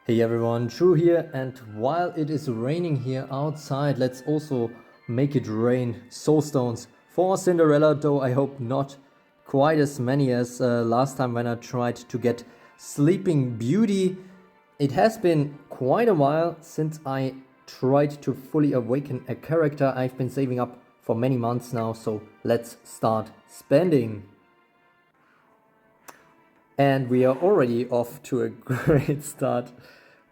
Hey everyone, Drew here, and while it is raining here outside, let's also make it rain soulstones for Cinderella, though I hope not quite as many as last time when I tried to get Sleeping Beauty. It has been quite a while since I tried to fully awaken a character. I've been saving up for many months now, so let's start spending. And we are already off to a great start.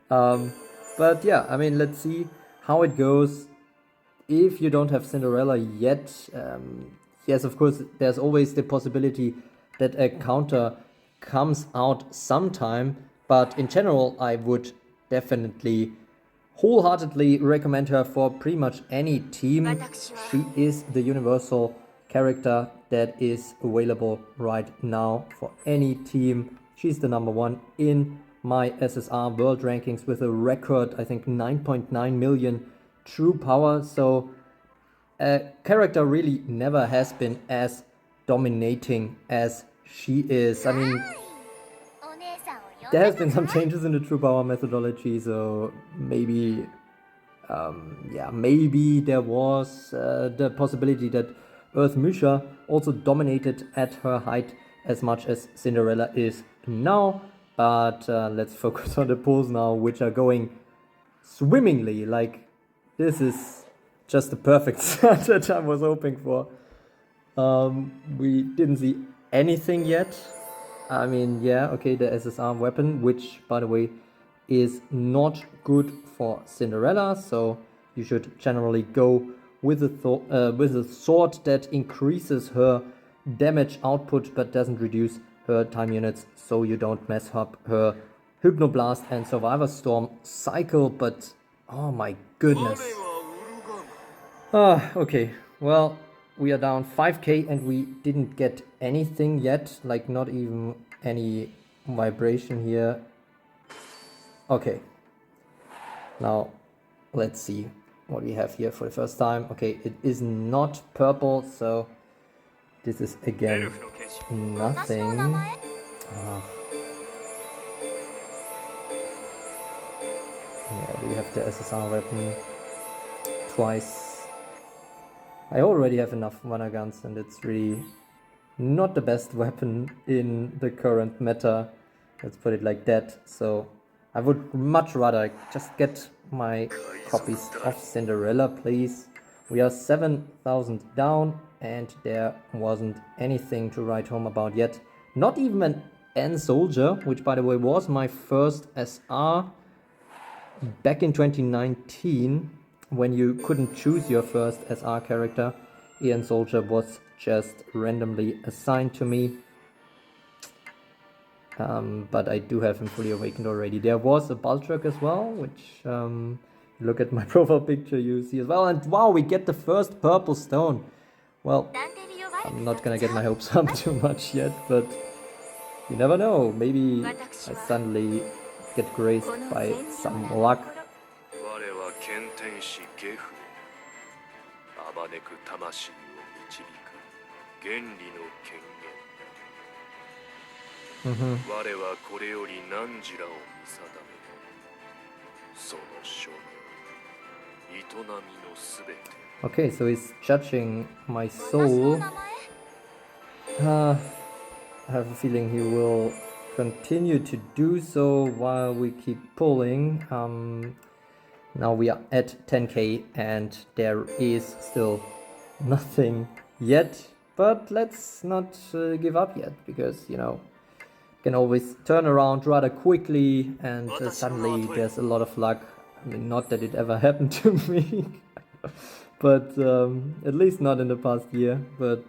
But yeah, I mean, let's see how it goes. If you don't have Cinderella yet, yes, of course, there's always the possibility that a counter comes out sometime. But in general, I would definitely wholeheartedly recommend her for pretty much any team. She is the universal character that is available right now for any team. She's the number one in my SSR World Rankings with a record, I think, 9.9 million true power. So a character really never has been as dominating as she is. I mean, there has been some changes in the true power methodology, so maybe maybe there was the possibility that Earth Misha also dominated at her height as much as Cinderella is now. But let's focus on the pulls now, which are going swimmingly. Like, this is just the perfect start that I was hoping for. We didn't see anything yet. I mean, yeah, okay, the SSR weapon, which, by the way, is not good for Cinderella, so you should generally go with a sword that increases her damage output but doesn't reduce her time units, so you don't mess up her Hypnoblast and Survivor Storm cycle. But oh my goodness. Okay, well, we are down 5k and we didn't get anything yet, like not even any vibration here. Okay, now let's see what we have here for the first time. Okay, it is not purple, so this is again nothing. Yeah, we have the SSR weapon twice. I already have enough mana guns, and it's really not the best weapon in the current meta. Let's put it like that. So I would much rather just get my copies of Cinderella, please. We are 7,000 down, and there wasn't anything to write home about yet. Not even an N Soldier, which, by the way, was my first SR back in 2019, when you couldn't choose your first SR character. N Soldier was just randomly assigned to me. But I do have him fully awakened already. There was a Baltrug as well, which, look at my profile picture, you see as well. And wow, we get the first purple stone. Well, I'm not gonna get my hopes up too much yet, but you never know. Maybe I suddenly get graced by some luck. Okay, so he's judging my soul. I have a feeling he will continue to do so while we keep pulling. Now we are at 10k and there is still nothing yet, but let's not give up yet, because, you know, can always turn around rather quickly and suddenly there's a lot of luck. I mean, not that it ever happened to me, but at least not in the past year. But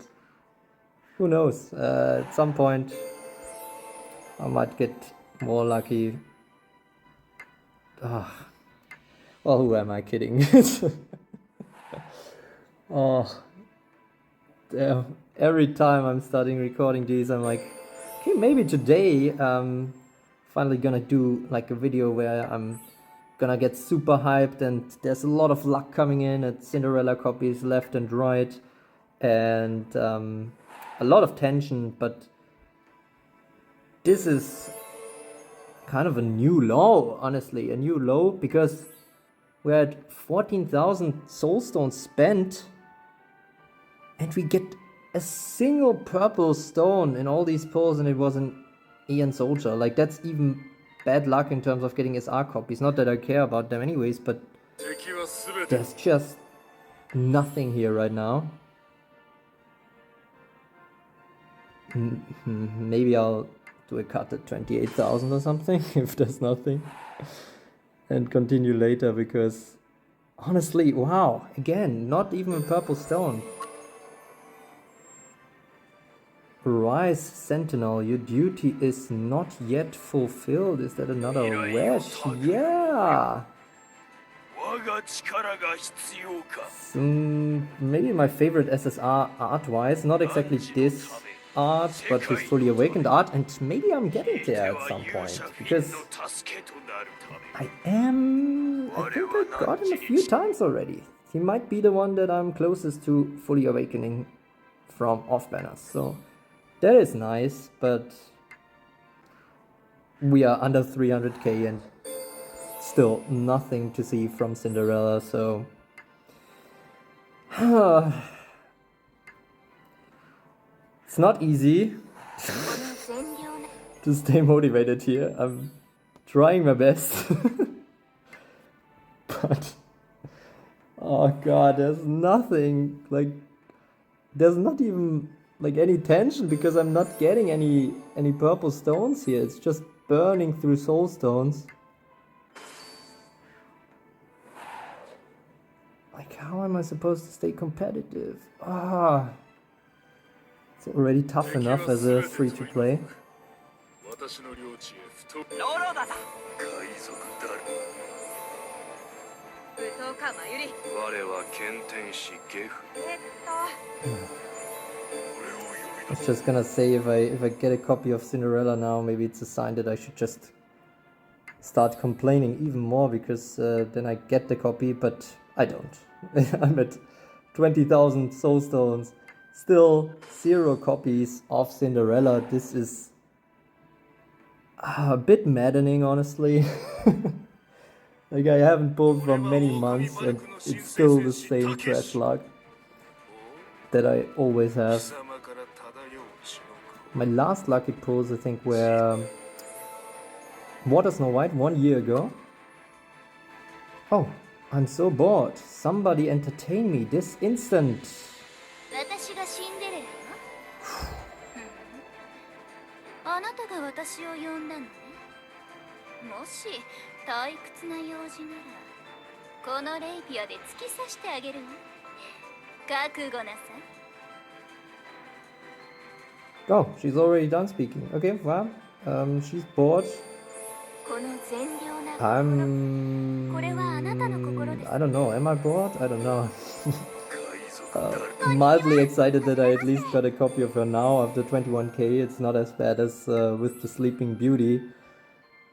who knows, at some point I might get more lucky. Well, who am I kidding? Oh, damn. Every time I'm starting recording these, I'm like, okay, maybe today finally gonna do like a video where I'm gonna get super hyped and there's a lot of luck coming in at Cinderella copies left and right, and a lot of tension. But this is kind of a new low, honestly, a new low, because we're at 14,000 soul stones spent and we get a single purple stone in all these pulls, and it was an Ian Soldier. Like, that's even bad luck in terms of getting SR copies. Not that I care about them anyways, but there's just nothing here right now. Maybe I'll do a cut at 28,000 or something if there's nothing, and continue later, because honestly, wow, again, not even a purple stone. Rise Sentinel, your duty is not yet fulfilled. Is that another wedge? Yeah! Maybe my favorite SSR art-wise, not exactly this art, but his fully awakened art, and maybe I'm getting there at some point, because I think I got him a few times already. He might be the one that I'm closest to fully awakening from off banners, so that is nice, but we are under 300k and still nothing to see from Cinderella, so it's not easy to stay motivated here. I'm trying my best. But oh god, there's nothing, like, there's not even like any tension, because I'm not getting any purple stones here. It's just burning through soul stones. Like, how am I supposed to stay competitive? It's already tough enough as a free-to-play. I was just gonna say, if I get a copy of Cinderella now, maybe it's a sign that I should just start complaining even more, because then I get the copy, but I don't. I'm at 20,000 soul stones, still 0 copies of Cinderella. This is a bit maddening, honestly. Like, I haven't pulled for many months and it's still the same trash luck that I always have. My last lucky pulls, I think, were Water Snow White 1 year ago. Oh, I'm so bored. Somebody entertain me this instant. Oh, she's already done speaking. Okay, well, she's bored. I don't know, am I bored? I don't know. Mildly excited that I at least got a copy of her now after 21k. It's not as bad as with the Sleeping Beauty.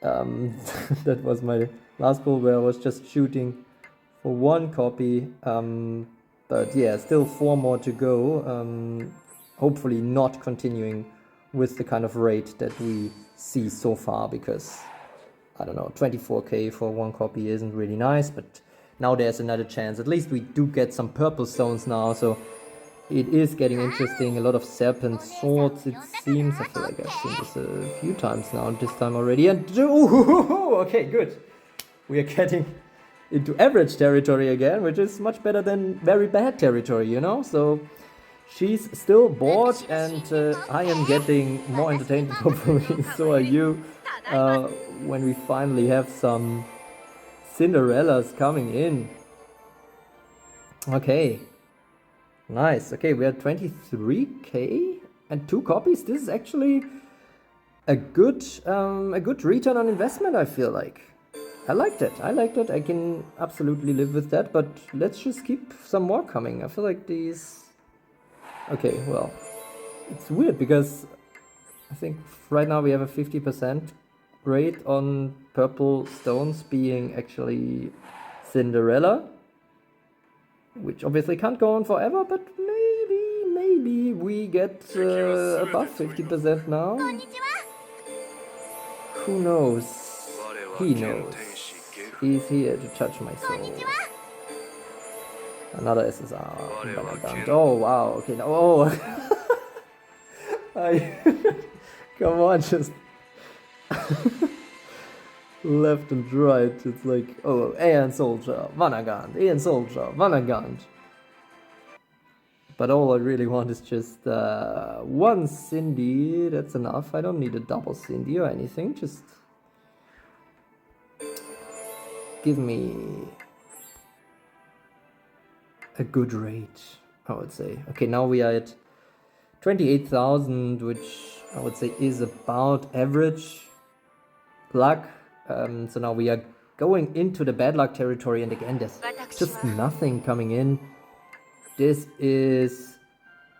That was my last pull where I was just shooting for 1 copy. But yeah, still 4 more to go. Hopefully not continuing with the kind of rate that we see so far, because I don't know, 24k for 1 copy isn't really nice, but now there's another chance. At least we do get some purple stones now, so it is getting interesting. A lot of serpent swords, it seems. I feel like I've seen this a few times now, this time already. And okay, good. We are getting into average territory again, which is much better than very bad territory, you know? So she's still bored, and I am getting more entertained, hopefully. So are you, when we finally have some Cinderellas coming in. Okay, nice. Okay, we are 23k and 2 copies. This is actually a good return on investment, I feel like. I like that. I can absolutely live with that, but let's just keep some more coming. I feel like these... Okay, well, it's weird, because I think right now we have a 50% rate on purple stones being actually Cinderella, which obviously can't go on forever, but maybe we get above 50% now. Who knows? He knows. He's here to touch my soul. Another SSR. Oh wow, okay. Oh! Come on, just left and right. It's like, oh, Aeon Soldier, Vanagant, Aeon Soldier, Vanagant. But all I really want is just one Cindy. That's enough. I don't need a double Cindy or anything. Just give me a good rate, I would say. Okay, now we are at 28,000, which I would say is about average luck. So now we are going into the bad luck territory, and again, there's just nothing coming in. This is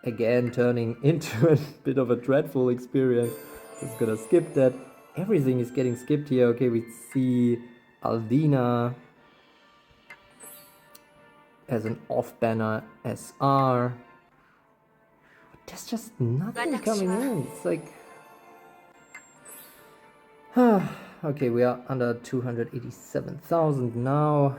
again turning into a bit of a dreadful experience. Just gonna skip that. Everything is getting skipped here. Okay, we see Alvina as an off-banner SR. But there's just nothing coming in. It's like... okay, we are under 287,000 now.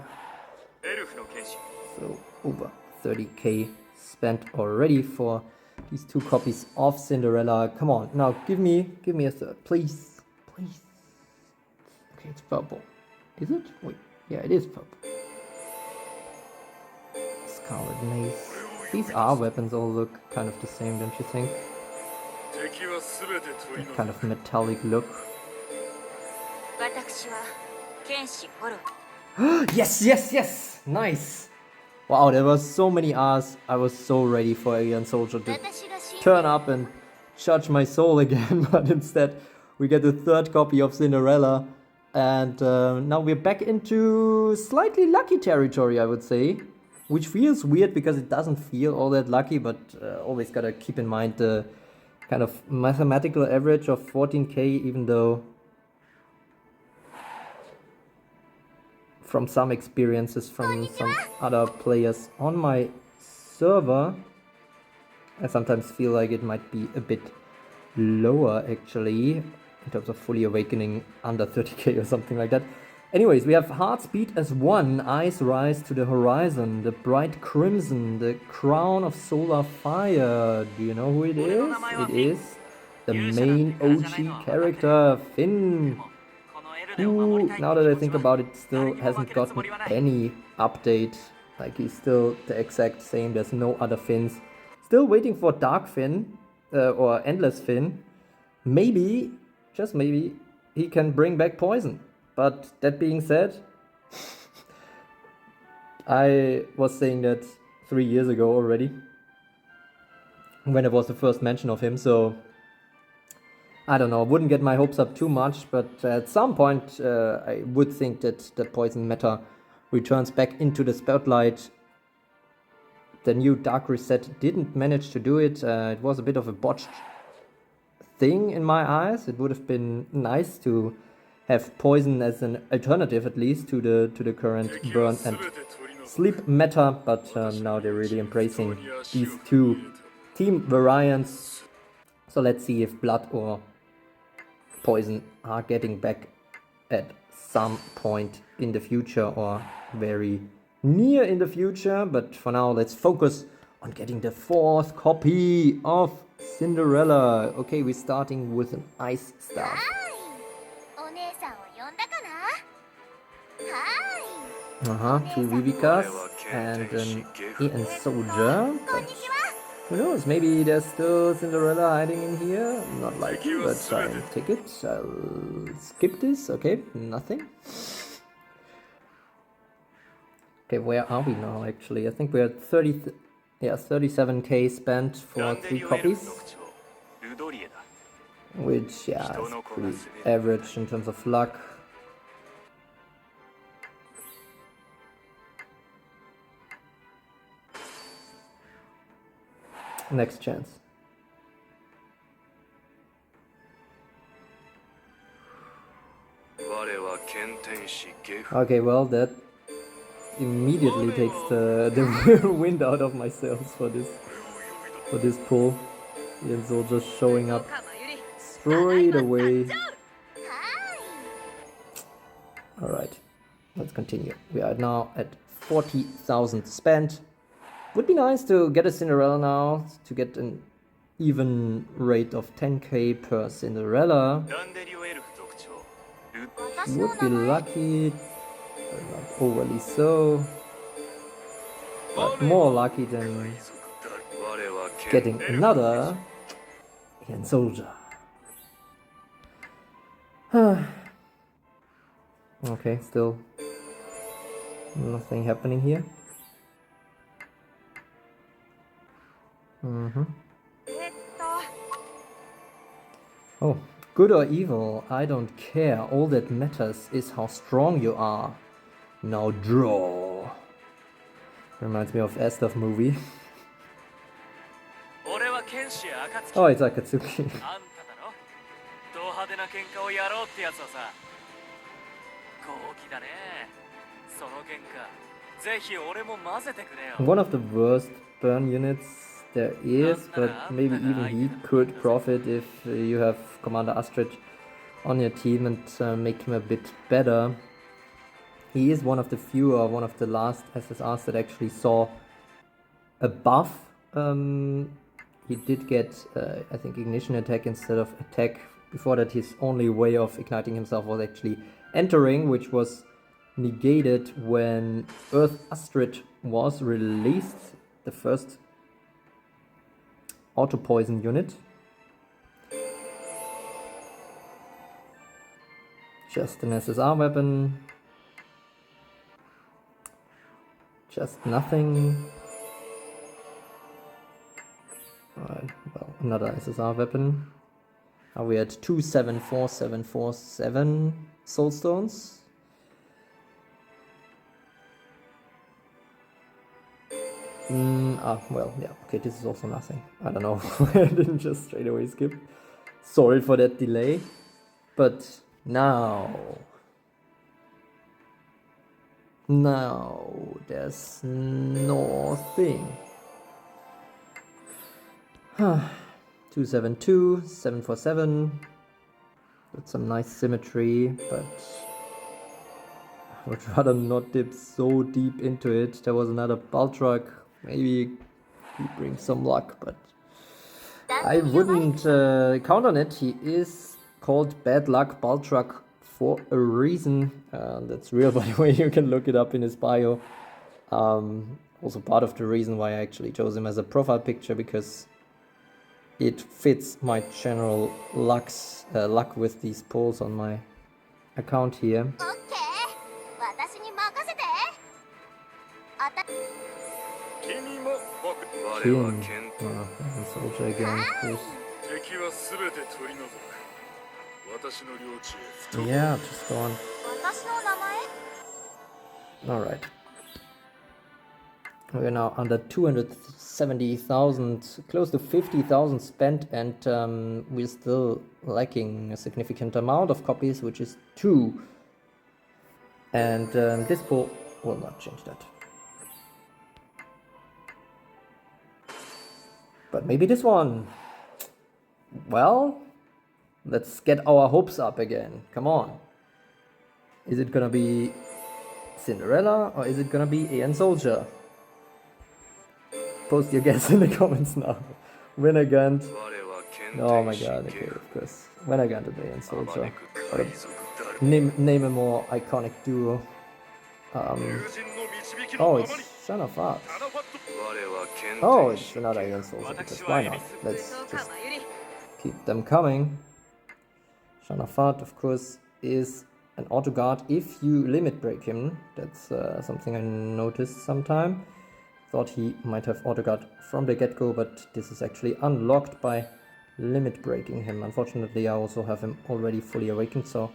So over 30k spent already for these 2 copies of Cinderella. Come on, now give me a third, please, please. Okay, it's purple. Is it? Wait, yeah, it is purple. Scarlet Mace. These are weapons all look kind of the same, don't you think? That kind of metallic look. Yes, yes, yes! Nice! Wow, there were so many R's. I was so ready for Aeon Soldier to turn up and judge my soul again, but instead we get the 3rd copy of Cinderella. And now we're back into slightly lucky territory, I would say. Which feels weird because it doesn't feel all that lucky, but always gotta keep in mind the kind of mathematical average of 14k, even though from some experiences from some other players on my server, I sometimes feel like it might be a bit lower actually, in terms of fully awakening under 30k or something like that. Anyways, we have Heart Speed as 1, Eyes Rise to the Horizon, the Bright Crimson, the Crown of Solar Fire. Do you know who it is? It is the main OG character, Finn, who, now that I think about it, still hasn't gotten any update. Like, he's still the exact same, there's no other Finns. Still waiting for Dark Finn, or Endless Finn. Maybe, just maybe, he can bring back Poison. But that being said, I was saying that 3 years ago already, when it was the first mention of him, so I don't know, I wouldn't get my hopes up too much, but at some point I would think that the Poison meta returns back into the spotlight. The new Dark Reset didn't manage to do it. It was a bit of a botched thing in my eyes. It would have been nice to have Poison as an alternative, at least, to the current burn and sleep meta, but now they're really embracing these 2 team variants. So let's see if Blood or Poison are getting back at some point in the future or very near in the future. But for now, let's focus on getting the 4th copy of Cinderella. Okay, we're starting with an Ice Staff. 2 Vivikas and an Aeon Soldier, but who knows, maybe there's still Cinderella hiding in here. Not likely, but I'll take it. I'll skip this. Okay, nothing. Okay, where are we now actually? I think we're at 37k spent for 3 copies, which, yeah, is pretty average in terms of luck. Next chance. Okay, well, that immediately takes the wind out of my sails for this pull. Aeon Soldier showing up straight away. Alright, let's continue. We are now at 40,000 spent. Would be nice to get a Cinderella now, to get an even rate of 10k per Cinderella. Would be lucky, but not overly so. But more lucky than getting another Alien Soldier. Okay, still nothing happening here. Oh, good or evil, I don't care. All that matters is how strong you are. Now draw. Reminds me of Astav movie. Oh, it's Akatsuki. One of the worst burn units there is, but maybe even he could profit if you have Commander Astrid on your team and make him a bit better. He is one of the few, or one of the last SSRs that actually saw a buff. He did get, I think, ignition attack instead of attack. Before that, his only way of igniting himself was actually entering, which was negated when Earth Astrid was released, the first auto poison unit. Just an SSR weapon. Just nothing. Alright, well, another SSR weapon. Are we at 274747 soulstones? Well, yeah, okay, this is also nothing. I don't know, I didn't just straight away skip. Sorry for that delay. But now there's nothing. 272, 747. That's some nice symmetry, but I would rather not dip so deep into it. There was another Baltruck. Maybe he brings some luck, but I wouldn't count on it. He is called Bad Luck Baltruck for a reason. That's real, by the way. You can look it up in his bio. Also part of the reason why I actually chose him as a profile picture, because it fits my general luck with these polls on my account here. King. Oh, soldier again, of course. Yeah, just go on. Alright. We're now under 270,000, close to 50,000 spent, and we're still lacking a significant amount of copies, which is 2. And this poll will not change that. But maybe this one. Well, let's get our hopes up again. Come on. Is it gonna be Cinderella or is it gonna be Alien Soldier? Post your guess in the comments now. Winnergant. Oh my god, okay, of course. Winnergant and Alien Soldier. Name a more iconic duo. Oh, it's Son of Art. Oh, it's another Alien Soldier, because why not? Let's just keep them coming. Shanafat, of course, is an auto guard if you limit break him. That's something I noticed sometime. Thought he might have auto guard from the get-go, but this is actually unlocked by limit breaking him. Unfortunately, I also have him already fully awakened, so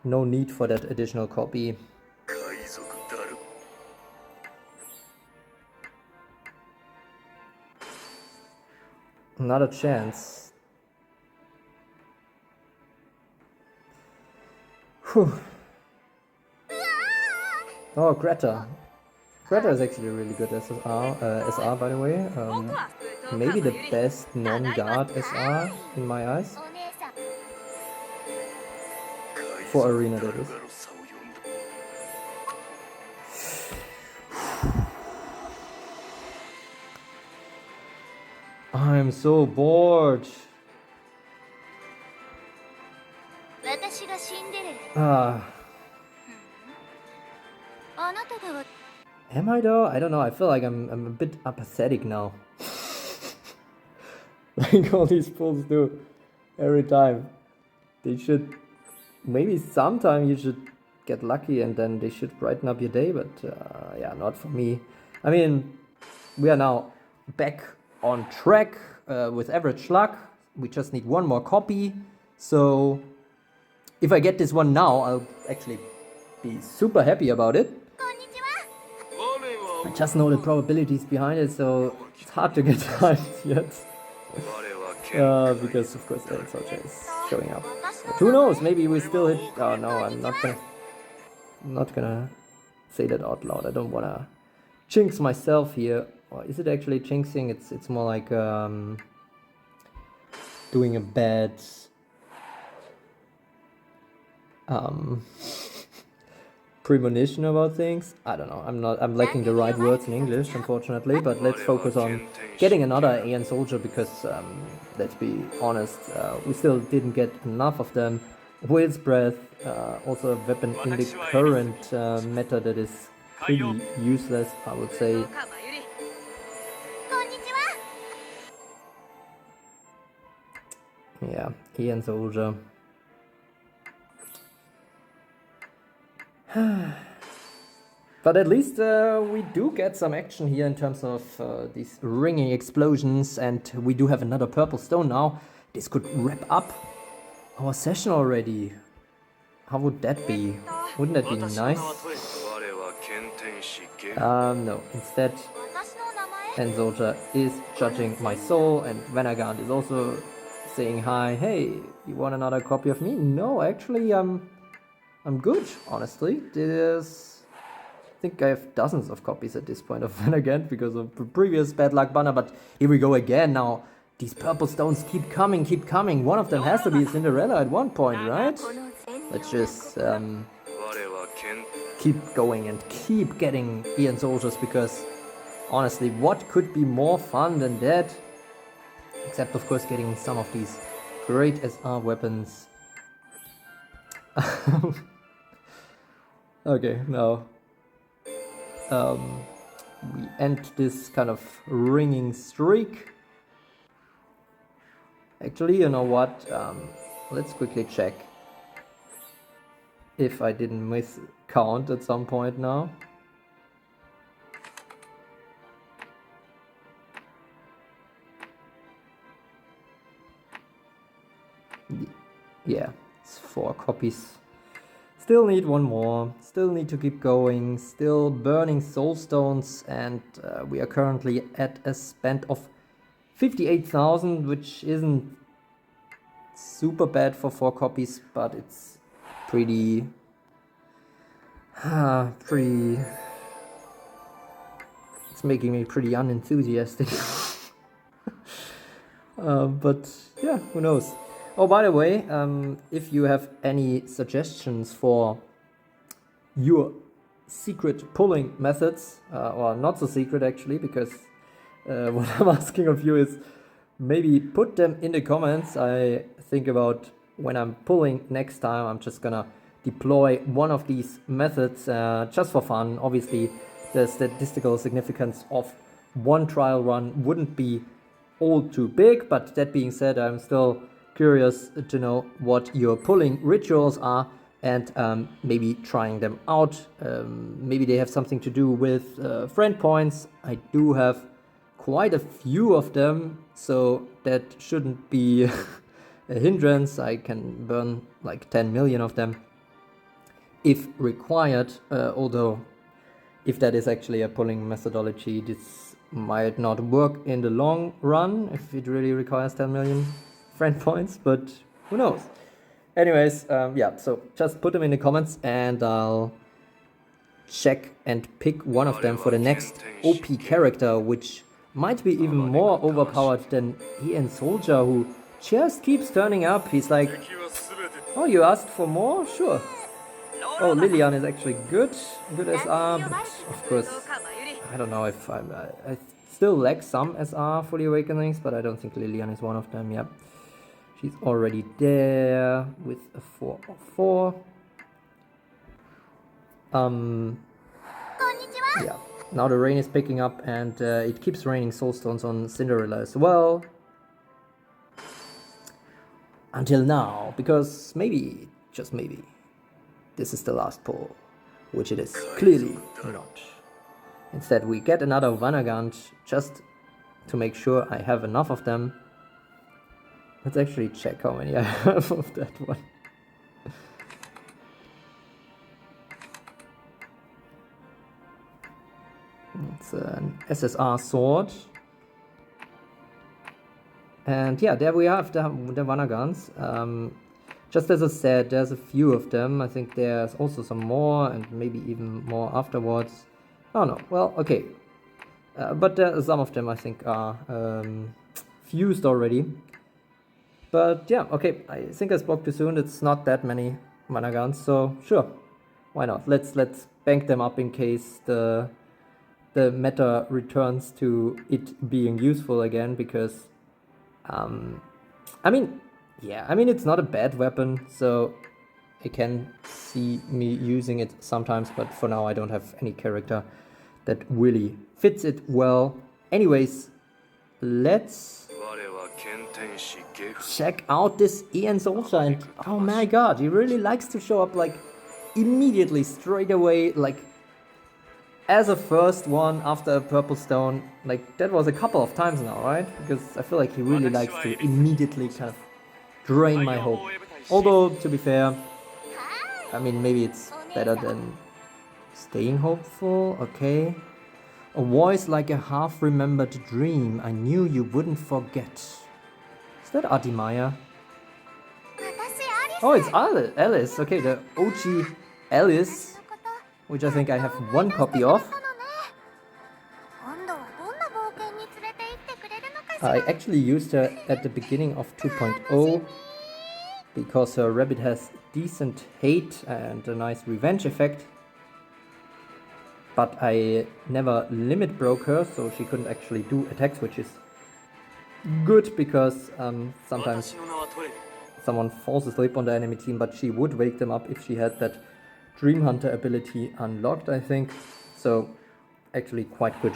no need for that additional copy. Not a chance. Whew. Oh, Greta. Greta is actually a really good SR, by the way. Maybe the best non-guard SR in my eyes. For Arena, that is. I'm so bored. Ah. Am I though? I don't know. I feel like I'm a bit apathetic now. Like all these fools do every time. They should, maybe sometime you should get lucky and then they should brighten up your day, but yeah, not for me. I mean, we are now back on track with average luck. We just need one more copy. So if I get this one now, I'll actually be super happy about it. I just know the probabilities behind it, so it's hard to get right yet. Because of course Aaron Soldier is showing up. But who knows? Maybe we still hit. Oh no, I'm not gonna say that out loud. I don't wanna jinx myself here. Or is it actually jinxing? It's more like doing a bad premonition about things. I don't know. I'm lacking the right words in English, unfortunately. But let's focus on getting another Aeon Soldier because let's be honest, we still didn't get enough of them. Whale's Breath, also a weapon in the current meta that is pretty useless, I would say. Yeah, Aeon Soldier. But at least we do get some action here in terms of these ringing explosions, and we do have another purple stone now. This could wrap up our session already. How would that be? Wouldn't that be nice? No, instead Aeon Soldier is judging my soul, and Vanagant is also saying hi. Hey, you want another copy of me? No, actually, I'm good, honestly. I think I have dozens of copies at this point of Vanagant because of the previous bad luck banner, but here we go again now. These purple stones keep coming. One of them has to be Cinderella at one point, right? Let's just keep going and keep getting Aeon Soldiers because honestly, what could be more fun than that? Except of course getting some of these great SR weapons. Okay, now we end this kind of ringing streak. Actually, you know what? Let's quickly check if I didn't miscount at some point now. Yeah, it's 4 copies. Still need one more, still need to keep going, still burning soul stones, and we are currently at a spend of 58,000, which isn't super bad for 4 copies, but it's pretty it's making me pretty unenthusiastic. But yeah, who knows. Oh, by the way, if you have any suggestions for your secret pulling methods, or not so secret actually, because what I'm asking of you is maybe put them in the comments. I think about when I'm pulling next time, I'm just gonna deploy one of these methods just for fun. Obviously, the statistical significance of one trial run wouldn't be all too big, but that being said, I'm still curious to know what your pulling rituals are and maybe trying them out. Maybe they have something to do with friend points. I do have quite a few of them, so that shouldn't be a hindrance. I can burn like 10 million of them if required, although if that is actually a pulling methodology, this might not work in the long run if it really requires 10 million friend points, but who knows. Anyways, yeah, so just put them in the comments and I'll check and pick one of them for the next OP character, which might be even more overpowered than Aeon Soldier, who just keeps turning up. He's like, oh, you asked for more? Sure. Oh, Lilian is actually good SR, but of course, I don't know if I still lack some SR fully awakenings, but I don't think Lilian is one of them. Yep. She's already there with a 4 of 4. Yeah. Now the rain is picking up and it keeps raining soulstones on Cinderella as well. Until now, because maybe, just maybe, this is the last pull, which it is clearly not. Instead, we get another Vanagant just to make sure I have enough of them. Let's actually check how many I have of that one. It's an SSR sword. And yeah, there we have the Vanagants. Just as I said, there's a few of them. I think there's also some more and maybe even more afterwards. Oh no, well, okay. But some of them I think are fused already. But yeah, okay, I think I spoke too soon. It's not that many Vanagants, so sure, why not? Let's bank them up in case the meta returns to it being useful again, because I mean, yeah, I mean, it's not a bad weapon, so I can see me using it sometimes, but for now I don't have any character that really fits it well. Anyways, let's check out this Ian Soldier, and oh my god, he really likes to show up like immediately, straight away, like as a first one after a purple stone. Like that was a couple of times now, right? Because I feel like he really likes to immediately kind of drain my hope. Although, to be fair, I mean, maybe it's better than staying hopeful. Okay. A voice like a half-remembered dream. I knew you wouldn't forget. Is that Adimaya? Oh, it's Alice. Okay, the OG Alice, which I think I have one copy of. I actually used her at the beginning of 2.0 because her rabbit has decent hate and a nice revenge effect. But I never limit broke her, so she couldn't actually do attacks, which is good because sometimes someone falls asleep on the enemy team, but she would wake them up if she had that Dream Hunter ability unlocked, I think. So actually quite good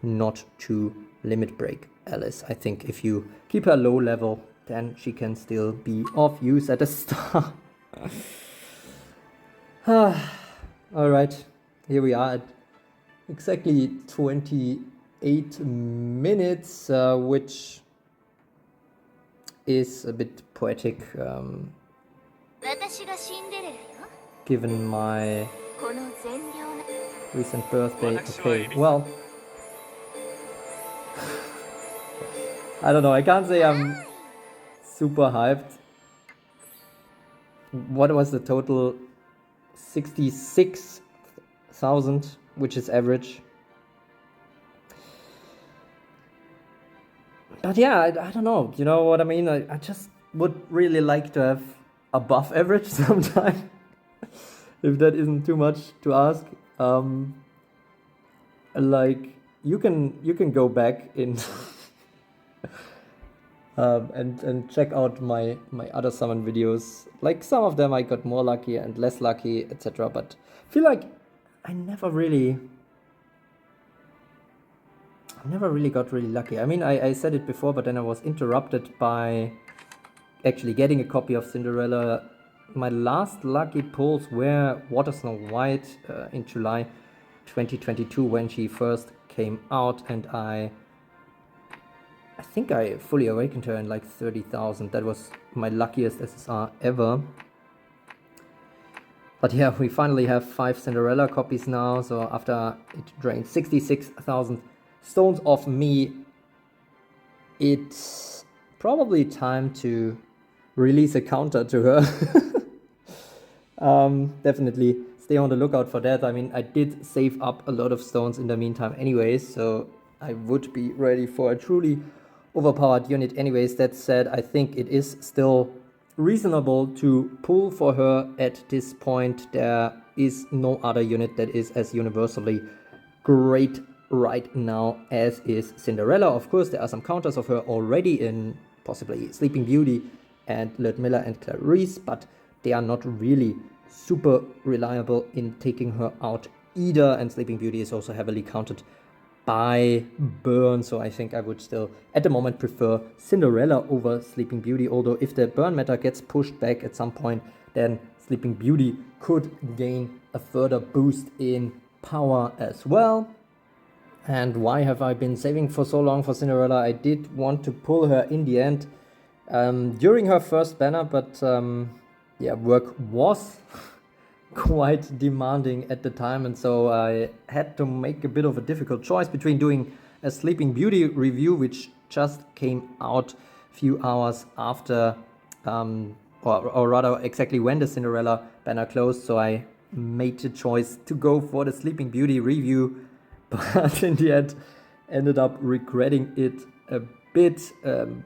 not to limit break Alice. I think if you keep her low level, then she can still be of use at the start. Alright, here we are at exactly 28 minutes, which is a bit poetic, given my recent birthday. Okay, well, I don't know, I can't say I'm super hyped. What was the total? 66,000, which is average. But yeah, I don't know, you know what I mean? I just would really like to have above average sometime, if that isn't too much to ask. Like, you can go back in and check out my other summon videos. Like, some of them I got more lucky and less lucky, etc. But I feel like I never really got really lucky. I mean, I said it before, but then I was interrupted by actually getting a copy of Cinderella. My last lucky pulls were Water Snow White in July 2022 when she first came out, and I think I fully awakened her in like 30,000. That was my luckiest SSR ever. But yeah, we finally have 5 Cinderella copies now, so after it drained 66,000 stones off me, it's probably time to release a counter to her. Definitely stay on the lookout for that. I mean, I did save up a lot of stones in the meantime anyways, so I would be ready for a truly overpowered unit anyways. That said, I think it is still reasonable to pull for her at this point. There is no other unit that is as universally great right now, as is Cinderella. Of course, there are some counters of her already in possibly Sleeping Beauty and Ludmilla and Clarice, but they are not really super reliable in taking her out either, and Sleeping Beauty is also heavily counted by burn, so I think I would still at the moment prefer Cinderella over Sleeping Beauty, although if the burn meta gets pushed back at some point, then Sleeping Beauty could gain a further boost in power as well. And why have I been saving for so long for Cinderella? I did want to pull her in the end during her first banner, but yeah, work was quite demanding at the time, and so I had to make a bit of a difficult choice between doing a Sleeping Beauty review, which just came out a few hours after, or rather exactly when the Cinderella banner closed, so I made the choice to go for the Sleeping Beauty review, but in the end ended up regretting it a bit,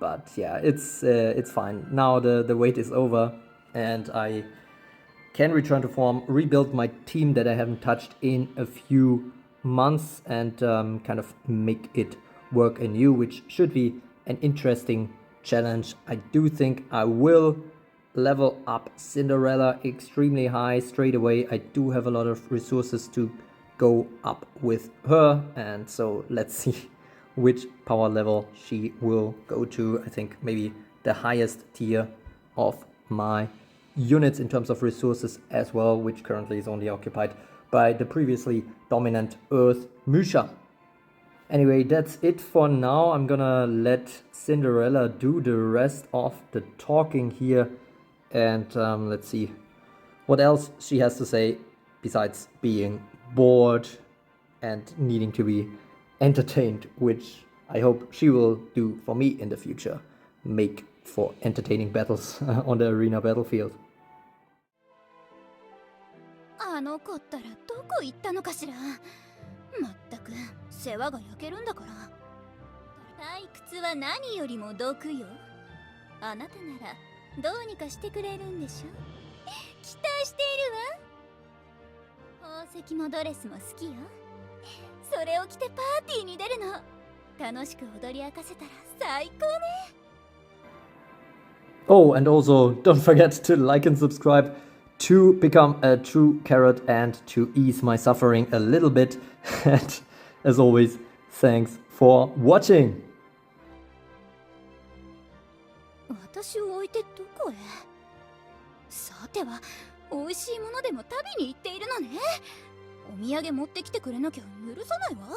but yeah, it's fine. Now the wait is over, and I can return to form, rebuild my team that I haven't touched in a few months, and kind of make it work anew, which should be an interesting challenge. I do think I will level up Cinderella extremely high straight away. I do have a lot of resources to go up with her, and so let's see which power level she will go to. I think maybe the highest tier of my units in terms of resources as well, which currently is only occupied by the previously dominant Earth Musha. Anyway, that's it for now. I'm gonna let Cinderella do the rest of the talking here, and let's see what else she has to say besides being bored and needing to be entertained, which I hope she will do for me in the future. Make for entertaining battles on the arena battlefield. あの子ったらどこ行ったのかしら。まったく世話が焼けるんだから。退屈は何よりも毒よ。あなたならどうにかしてくれるんでしょ。期待しているわ。宝石もドレスも好きよ。それを着てパーティーに出るの。楽しく踊り明かせたら最高ね。Oh, and also don't forget to like and subscribe to become a true carrot and to ease my suffering a little bit. And as always, thanks for watching. 私を置いてどこへ？さては、美味しいものでも食べに行っているのね。お土産持ってきてくれなきゃ許さないわ。